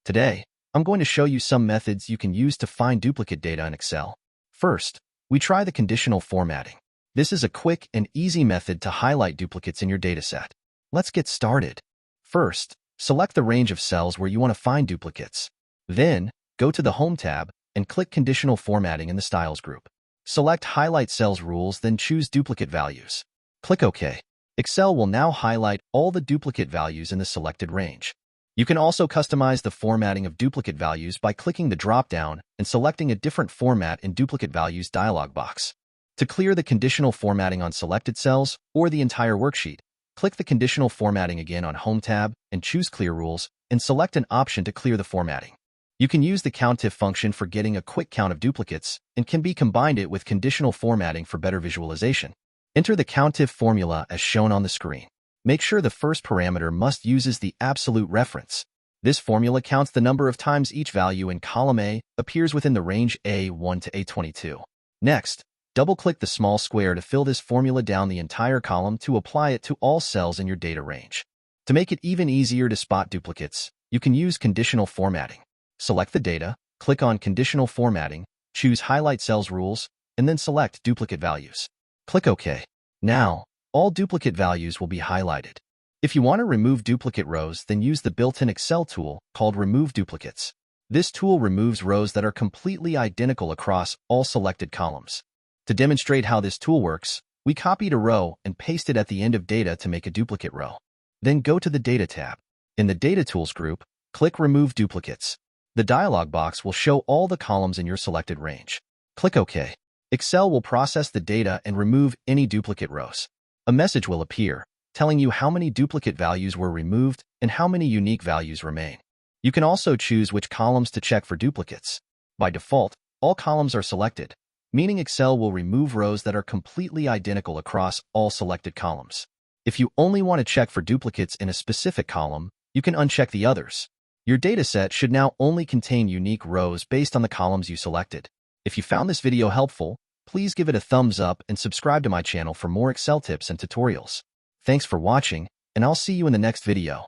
Today, I'm going to show you some methods you can use to find duplicate data in Excel. First, we try the conditional formatting. This is a quick and easy method to highlight duplicates in your dataset. Let's get started. First, select the range of cells where you want to find duplicates. Then, go to the Home tab and click Conditional Formatting in the Styles group. Select Highlight Cells Rules, then choose Duplicate Values. Click OK. Excel will now highlight all the duplicate values in the selected range. You can also customize the formatting of duplicate values by clicking the drop-down and selecting a different format in Duplicate Values dialog box. To clear the conditional formatting on selected cells or the entire worksheet, click the Conditional Formatting again on Home tab and choose Clear Rules and select an option to clear the formatting. You can use the COUNTIF function for getting a quick count of duplicates and can be combined it with conditional formatting for better visualization. Enter the COUNTIF formula as shown on the screen. Make sure the first parameter must uses the absolute reference. This formula counts the number of times each value in column A appears within the range A1 to A22. Next, double-click the small square to fill this formula down the entire column to apply it to all cells in your data range. To make it even easier to spot duplicates, you can use conditional formatting. Select the data, click on Conditional Formatting, choose Highlight Cells Rules, and then select Duplicate Values. Click OK. Now, all duplicate values will be highlighted. If you want to remove duplicate rows, then use the built-in Excel tool called Remove Duplicates. This tool removes rows that are completely identical across all selected columns. To demonstrate how this tool works, we copied a row and pasted it at the end of data to make a duplicate row. Then go to the Data tab. In the Data Tools group, click Remove Duplicates. The dialog box will show all the columns in your selected range. Click OK. Excel will process the data and remove any duplicate rows. A message will appear, telling you how many duplicate values were removed and how many unique values remain. You can also choose which columns to check for duplicates. By default, all columns are selected, meaning Excel will remove rows that are completely identical across all selected columns. If you only want to check for duplicates in a specific column, you can uncheck the others. Your dataset should now only contain unique rows based on the columns you selected. If you found this video helpful, please give it a thumbs up and subscribe to my channel for more Excel tips and tutorials. Thanks for watching, and I'll see you in the next video.